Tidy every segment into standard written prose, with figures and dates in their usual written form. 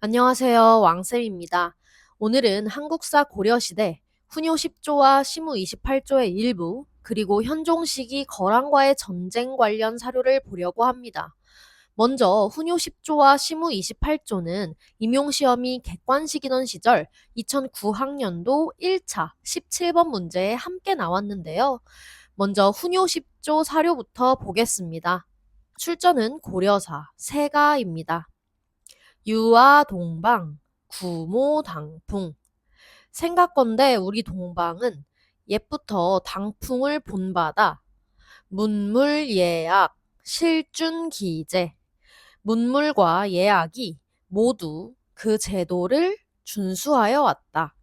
안녕하세요. 왕쌤입니다. 오늘은 한국사 고려시대 훈요 10조와 시무 28조의 일부, 그리고 현종시기 거란과의 전쟁 관련 사료를 보려고 합니다. 먼저 훈요 10조와 시무 28조는 임용시험이 객관식이던 시절 2009학년도 1차 17번 문제에 함께 나왔는데요. 먼저 훈요 10조 사료부터 보겠습니다. 출전은 고려사 세가입니다. 유아 동방, 구모 당풍. 생각건데 우리 동방은 옛부터 당풍을 본받아 문물 예약, 실준 기재. 문물과 예약이 모두 그 제도를 준수하여 왔다.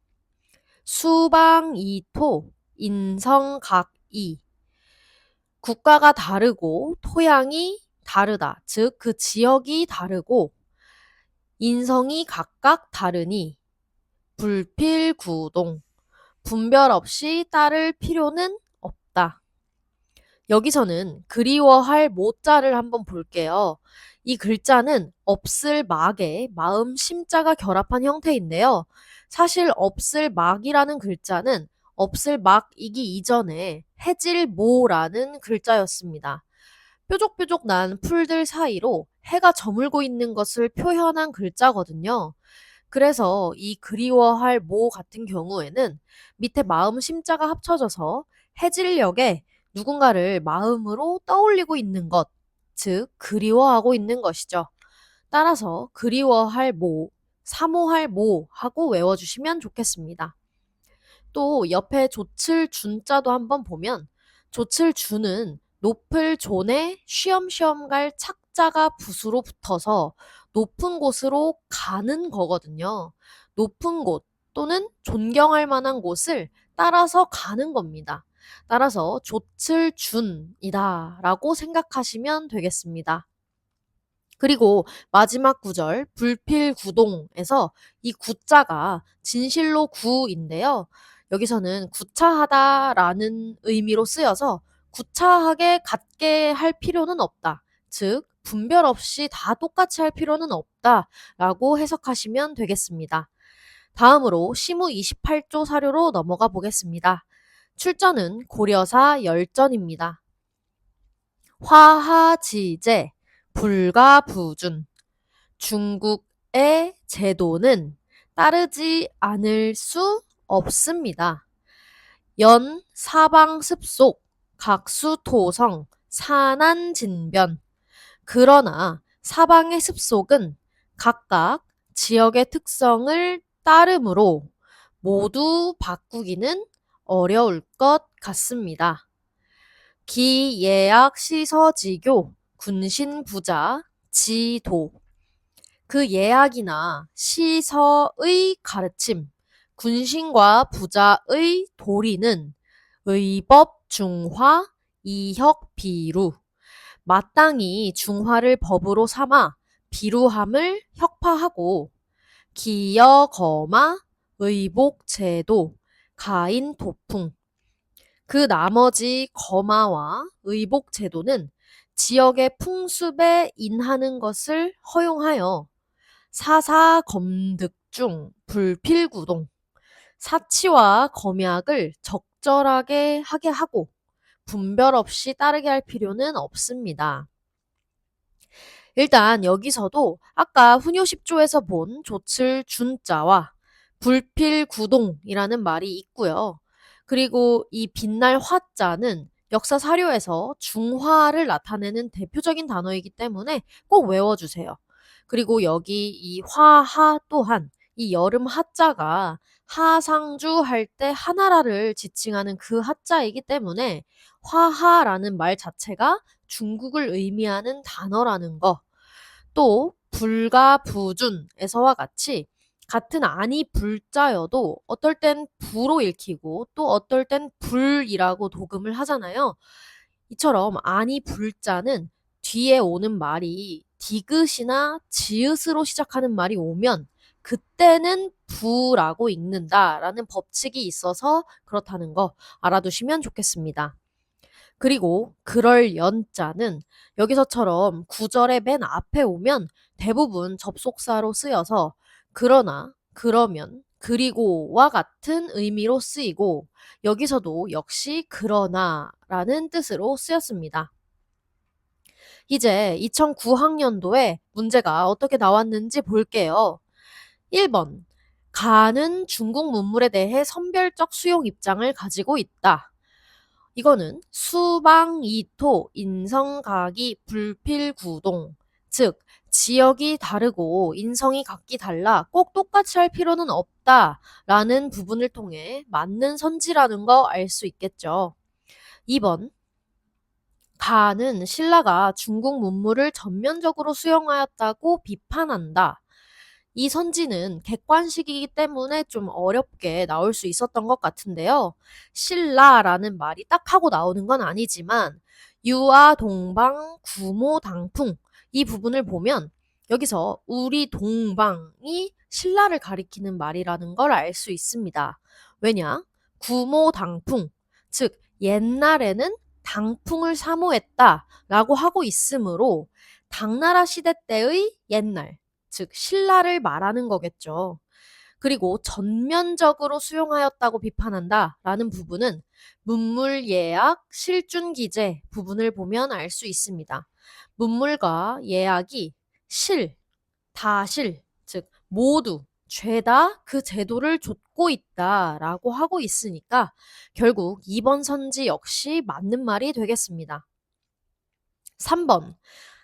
수방이토, 인성각이. 국가가 다르고 토양이 다르다. 즉, 그 지역이 다르고 인성이 각각 다르니 불필구동, 분별 없이 따를 필요는 없다. 여기서는 그리워할 모자를 한번 볼게요. 이 글자는 없을 막에 마음 심자가 결합한 형태인데요. 사실 없을 막이라는 글자는 없을 막이기 이전에 해질모라는 글자였습니다. 뾰족뾰족 난 풀들 사이로 해가 저물고 있는 것을 표현한 글자거든요. 그래서 이 그리워할 모 같은 경우에는 밑에 마음 심자가 합쳐져서 해질녘에 누군가를 마음으로 떠올리고 있는 것, 즉 그리워하고 있는 것이죠. 따라서 그리워할 모, 사모할 모 하고 외워주시면 좋겠습니다. 또 옆에 조칠 준자도 한번 보면 조칠 준은 높을 존에 쉬엄쉬엄 갈 착자가 붓으로 붙어서 높은 곳으로 가는 거거든요. 높은 곳 또는 존경할 만한 곳을 따라서 가는 겁니다. 따라서 조칠 준이다 라고 생각하시면 되겠습니다. 그리고 마지막 구절 불필구동에서 이 구자가 진실로 구인데요. 여기서는 구차하다라는 의미로 쓰여서 구차하게 같게 할 필요는 없다. 즉 분별 없이 다 똑같이 할 필요는 없다라고 해석하시면 되겠습니다. 다음으로 시무 28조 사료로 넘어가 보겠습니다. 출전은 고려사 열전입니다. 화하지제, 불가부준. 중국의 제도는 따르지 않을 수 없습니다. 연 사방습속, 각수토성, 산안진변. 그러나 사방의 습속은 각각 지역의 특성을 따르므로 모두 바꾸기는 어려울 것 같습니다. 기예약 시서지교, 군신부자, 지도. 그 예약이나 시서의 가르침, 군신과 부자의 도리는 의법 중화, 이혁 비루. 마땅히 중화를 법으로 삼아 비루함을 혁파하고 기여 거마, 의복 제도, 가인 도풍. 그 나머지 거마와 의복 제도는 지역의 풍습에 인하는 것을 허용하여 사사검득 중 불필구동, 사치와 검약을 적절하게 하게 하고 분별 없이 따르게 할 필요는 없습니다. 일단 여기서도 아까 훈요 10조에서 본 조칠 준자와 불필구동이라는 말이 있고요. 그리고 이 빛날 화자는 역사 사료에서 중화를 나타내는 대표적인 단어이기 때문에 꼭 외워주세요. 그리고 여기 이 화하 또한 이 여름 하자가 하상주 할 때 하나라를 지칭하는 그 하자이기 때문에 화하라는 말 자체가 중국을 의미하는 단어라는 거. 또 불가부준에서와 같이 같은 아니 불자여도 어떨 땐 부로 읽히고 또 어떨 땐 불이라고 독음을 하잖아요. 이처럼 아니 불자는 뒤에 오는 말이 디귿이나 지읒으로 시작하는 말이 오면 그때는 부라고 읽는다라는 법칙이 있어서 그렇다는 거 알아두시면 좋겠습니다. 그리고 그럴 연자는 여기서처럼 구절의 맨 앞에 오면 대부분 접속사로 쓰여서 그러나, 그러면, 그리고와 같은 의미로 쓰이고 여기서도 역시 그러나라는 뜻으로 쓰였습니다. 이제 2009학년도에 문제가 어떻게 나왔는지 볼게요. 1번. 가는 중국 문물에 대해 선별적 수용 입장을 가지고 있다. 이거는 수방, 이토, 인성, 각이, 불필, 구동. 즉, 지역이 다르고 인성이 각기 달라 꼭 똑같이 할 필요는 없다. 라는 부분을 통해 맞는 선지라는 거 알 수 있겠죠. 2번. 가는 신라가 중국 문물을 전면적으로 수용하였다고 비판한다. 이 선지는 객관식이기 때문에 좀 어렵게 나올 수 있었던 것 같은데요. 신라라는 말이 딱 하고 나오는 건 아니지만 유아 동방 구모 당풍 이 부분을 보면 여기서 우리 동방이 신라를 가리키는 말이라는 걸 알 수 있습니다. 왜냐? 구모 당풍, 즉 옛날에는 당풍을 사모했다라고 하고 있으므로 당나라 시대 때의 옛날, 즉 신라를 말하는 거겠죠. 그리고 전면적으로 수용하였다고 비판한다라는 부분은 문물 예약 실준 기재 부분을 보면 알 수 있습니다. 문물과 예약이 실, 다실, 즉 모두 죄다 그 제도를 좇고 있다라고 하고 있으니까 결국 2번 선지 역시 맞는 말이 되겠습니다. 3번.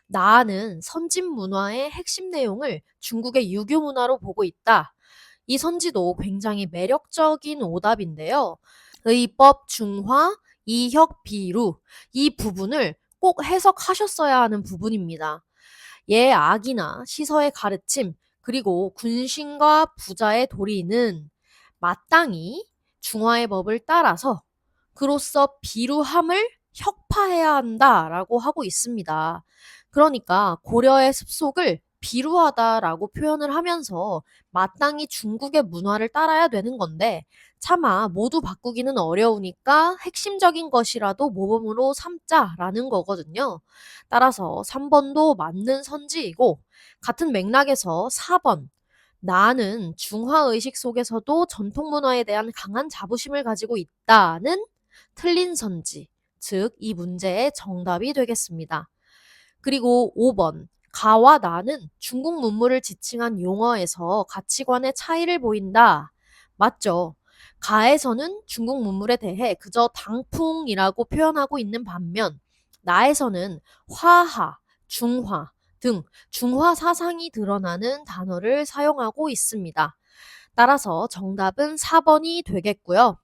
나는 선진 문화의 핵심 내용을 중국의 유교 문화로 보고 있다. 이 선지도 굉장히 매력적인 오답인데요. 의법, 중화, 이혁, 비루 이 부분을 꼭 해석하셨어야 하는 부분입니다. 예악이나 시서의 가르침 그리고 군신과 부자의 도리는 마땅히 중화의 법을 따라서 그로써 비루함을 혁파해야 한다라고 하고 있습니다. 그러니까 고려의 습속을 비루하다라고 표현을 하면서 마땅히 중국의 문화를 따라야 되는 건데 차마 모두 바꾸기는 어려우니까 핵심적인 것이라도 모범으로 삼자라는 거거든요. 따라서 3번도 맞는 선지이고 같은 맥락에서 4번 나는 중화의식 속에서도 전통문화에 대한 강한 자부심을 가지고 있다는 틀린 선지, 즉 이 문제의 정답이 되겠습니다. 그리고 5번 가와 나는 중국 문물을 지칭한 용어에서 가치관의 차이를 보인다. 맞죠? 가에서는 중국 문물에 대해 그저 당풍이라고 표현하고 있는 반면 나에서는 화하, 중화 등 중화 사상이 드러나는 단어를 사용하고 있습니다. 따라서 정답은 4번이 되겠고요.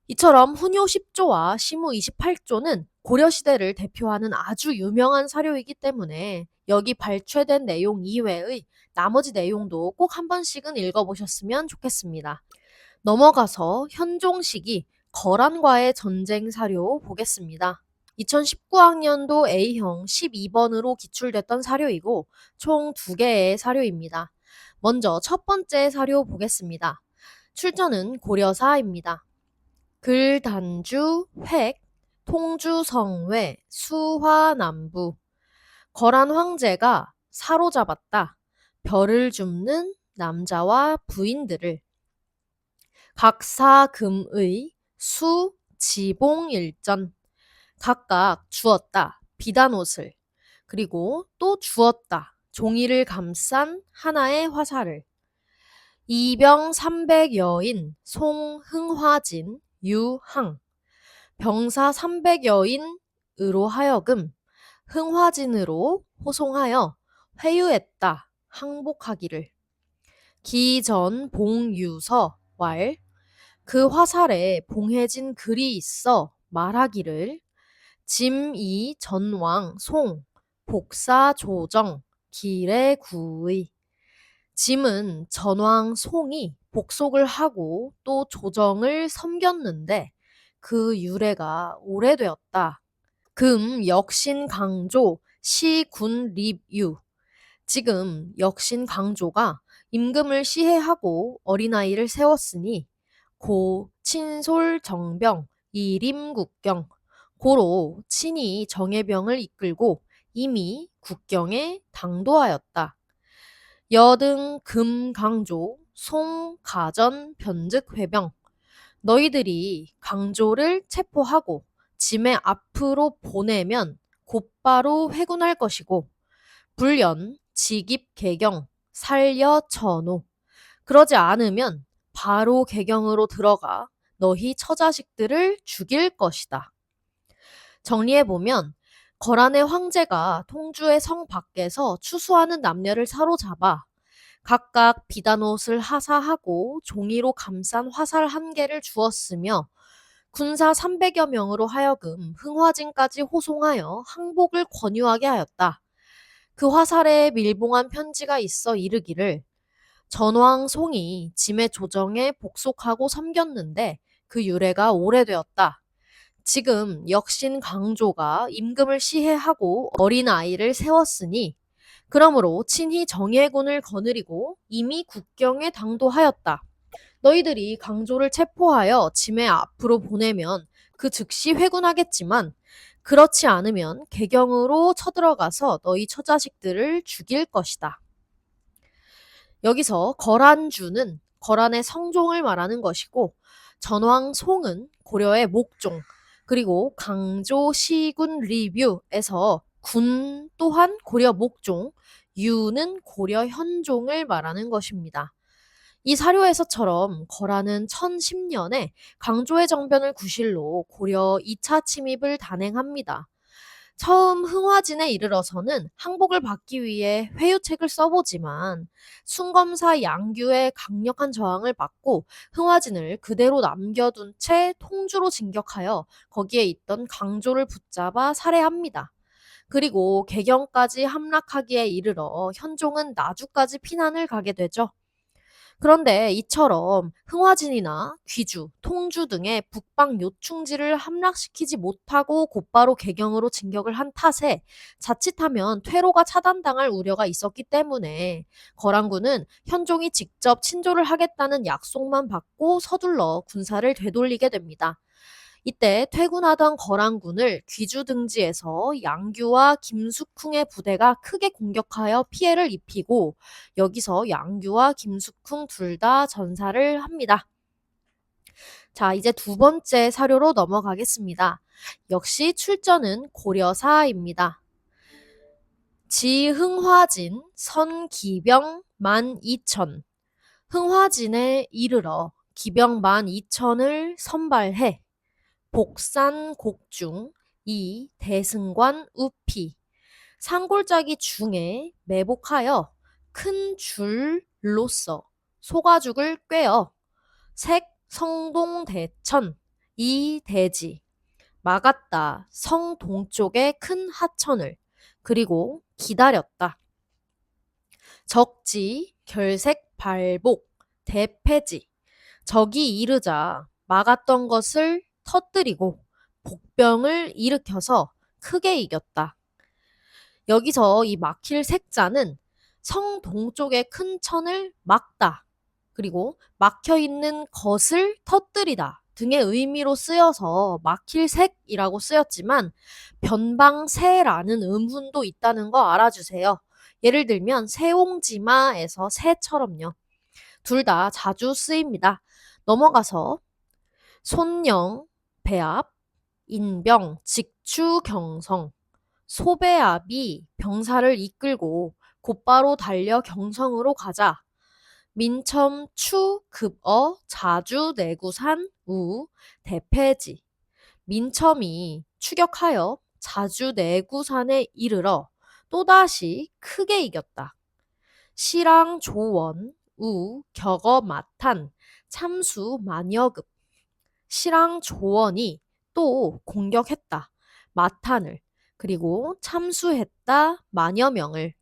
이처럼 훈요 10조와 시무 28조는 고려시대를 대표하는 아주 유명한 사료이기 때문에 여기 발췌된 내용 이외의 나머지 내용도 꼭 한 번씩은 읽어보셨으면 좋겠습니다. 넘어가서 현종 시기 거란과의 전쟁 사료 보겠습니다. 2019학년도 A형 12번으로 기출됐던 사료이고 총 2개의 사료입니다. 먼저 첫 번째 사료 보겠습니다. 출전은 고려사입니다. 글단주, 획, 통주성회, 수화남부. 거란 황제가 사로잡았다. 별을 줍는 남자와 부인들을. 각사금의 수, 지봉 일전. 각각 주었다. 비단옷을. 그리고 또 주었다. 종이를 감싼 하나의 화살을. 이병 300여인 송흥화진 유항 병사 300여인으로 하여금 흥화진으로 호송하여 회유했다. 항복하기를. 기전 봉유서 왈 그 화살에 봉해진 글이 있어 말하기를 짐이 전왕 송 복사 조정 길의 구의. 짐은 전왕 송이 복속을 하고 또 조정을 섬겼는데 그 유래가 오래되었다. 금 역신 강조 시군 립유. 지금 역신 강조가 임금을 시해하고 어린아이를 세웠으니 고 친솔 정병 이림국경 고로 친히 정예병을 이끌고 이미 국경에 당도하였다. 여등 금강조 송가전 변즉 회병 너희들이 강조를 체포하고 짐의 앞으로 보내면 곧바로 회군할 것이고 불연 직입 개경 살려 처노 그러지 않으면 바로 개경으로 들어가 너희 처자식들을 죽일 것이다. 정리해보면 거란의 황제가 통주의 성 밖에서 추수하는 남녀를 사로잡아 각각 비단옷을 하사하고 종이로 감싼 화살 1개를 주었으며 군사 300여 명으로 하여금 흥화진까지 호송하여 항복을 권유하게 하였다. 그 화살에 밀봉한 편지가 있어 이르기를 전왕 송이 짐의 조정에 복속하고 섬겼는데 그 유래가 오래되었다. 지금 역신 강조가 임금을 시해하고 어린아이를 세웠으니 그러므로 친히 정예군을 거느리고 이미 국경에 당도하였다. 너희들이 강조를 체포하여 짐의 앞으로 보내면 그 즉시 회군하겠지만 그렇지 않으면 개경으로 쳐들어가서 너희 처자식들을 죽일 것이다. 여기서 거란주는 거란의 성종을 말하는 것이고 전왕송은 고려의 목종 그리고 강조 시군 리뷰에서 군 또한 고려 목종, 유는 고려 현종을 말하는 것입니다. 이 사료에서처럼 거란은 1010년에 강조의 정변을 구실로 고려 2차 침입을 단행합니다. 처음 흥화진에 이르러서는 항복을 받기 위해 회유책을 써보지만 순검사 양규의 강력한 저항을 받고 흥화진을 그대로 남겨둔 채 통주로 진격하여 거기에 있던 강조를 붙잡아 살해합니다. 그리고 개경까지 함락하기에 이르러 현종은 나주까지 피난을 가게 되죠. 그런데 이처럼 흥화진이나 귀주, 통주 등의 북방 요충지를 함락시키지 못하고 곧바로 개경으로 진격을 한 탓에 자칫하면 퇴로가 차단당할 우려가 있었기 때문에 거란군은 현종이 직접 친조를 하겠다는 약속만 받고 서둘러 군사를 되돌리게 됩니다. 이때 퇴군하던 거란군을 귀주 등지에서 양규와 김숙흥의 부대가 크게 공격하여 피해를 입히고 여기서 양규와 김숙흥 둘 다 전사를 합니다. 자, 이제 두 번째 사료로 넘어가겠습니다. 역시 출전은 고려사입니다. 지흥화진 선기병 12,000 흥화진에 이르러 기병 12,000을 선발해 복산 곡중 이 대승관 우피 산골짜기 중에 매복하여 큰 줄로써 소가죽을 꿰어 색 성동 대천 이 대지 막았다 성 동쪽의 큰 하천을 그리고 기다렸다. 적지 결색 발복 대패지 적이 이르자 막았던 것을 터뜨리고 복병을 일으켜서 크게 이겼다. 여기서 이 막힐 색자는 성 동쪽의 큰 천을 막다. 그리고 막혀 있는 것을 터뜨리다 등의 의미로 쓰여서 막힐 색이라고 쓰였지만 변방새라는 음훈도 있다는 거 알아주세요. 예를 들면 새옹지마에서 새처럼요. 둘 다 자주 쓰입니다. 넘어가서 손령, 배압, 인병, 직추, 경성, 소배압이 병사를 이끌고 곧바로 달려 경성으로 가자. 민첨, 추, 급어, 자주, 내구산, 우, 대패지. 민첨이 추격하여 자주, 내구산에 이르러 또다시 크게 이겼다. 시랑, 조원, 우, 격어, 마탄, 참수, 만여급. 시랑 조원이 또 공격했다. 마탄을. 그리고 참수했다. 만여 명을.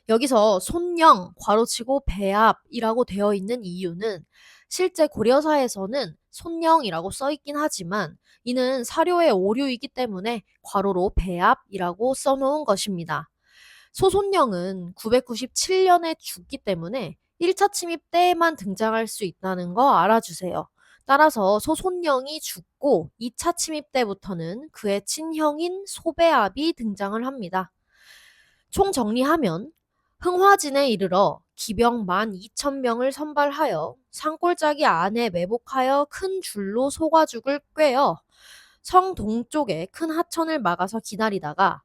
여기서 손령, 괄호치고 배압이라고 되어 있는 이유는 실제 고려사에서는 손령이라고 써있긴 하지만 이는 사료의 오류이기 때문에 괄호로 배압이라고 써놓은 것입니다. 소손령은 997년에 죽기 때문에 1차 침입 때에만 등장할 수 있다는 거 알아주세요. 따라서 소손령이 죽고 2차 침입 때부터는 그의 친형인 소배압이 등장을 합니다. 총 정리하면 흥화진에 이르러 기병 12,000명을 선발하여 산골짜기 안에 매복하여 큰 줄로 소가죽을 꿰어 성 동쪽에 큰 하천을 막아서 기다리다가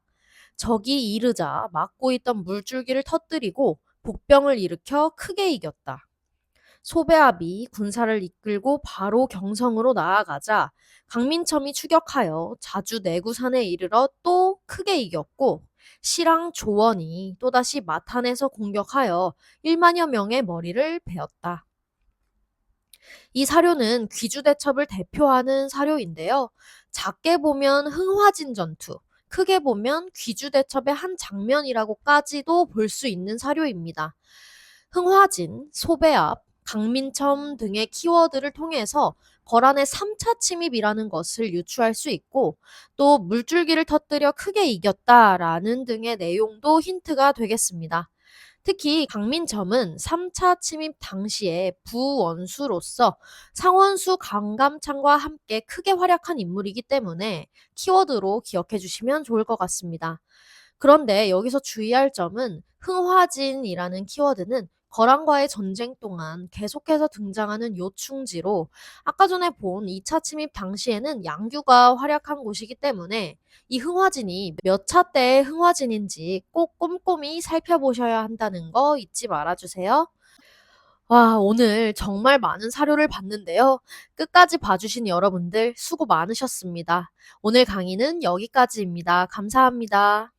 적이 이르자 막고 있던 물줄기를 터뜨리고 복병을 일으켜 크게 이겼다. 소배압이 군사를 이끌고 바로 경성으로 나아가자 강민첨이 추격하여 자주 내구산에 이르러 또 크게 이겼고 실랑 조원이 또다시 마탄에서 공격하여 1만여 명의 머리를 베었다. 이 사료는 귀주대첩을 대표하는 사료인데요. 작게 보면 흥화진 전투, 크게 보면 귀주대첩의 한 장면이라고까지도 볼 수 있는 사료입니다. 흥화진, 소배압, 강민첨 등의 키워드를 통해서 거란의 3차 침입이라는 것을 유추할 수 있고 또 물줄기를 터뜨려 크게 이겼다라는 등의 내용도 힌트가 되겠습니다. 특히 강민첨은 3차 침입 당시에 부원수로서 상원수 강감찬과 함께 크게 활약한 인물이기 때문에 키워드로 기억해 주시면 좋을 것 같습니다. 그런데 여기서 주의할 점은 흥화진이라는 키워드는 거란과의 전쟁 동안 계속해서 등장하는 요충지로 아까 전에 본 2차 침입 당시에는 양규가 활약한 곳이기 때문에 이 흥화진이 몇 차 때의 흥화진인지 꼭 꼼꼼히 살펴보셔야 한다는 거 잊지 말아주세요. 와, 오늘 정말 많은 사료를 봤는데요. 끝까지 봐주신 여러분들 수고 많으셨습니다. 오늘 강의는 여기까지입니다. 감사합니다.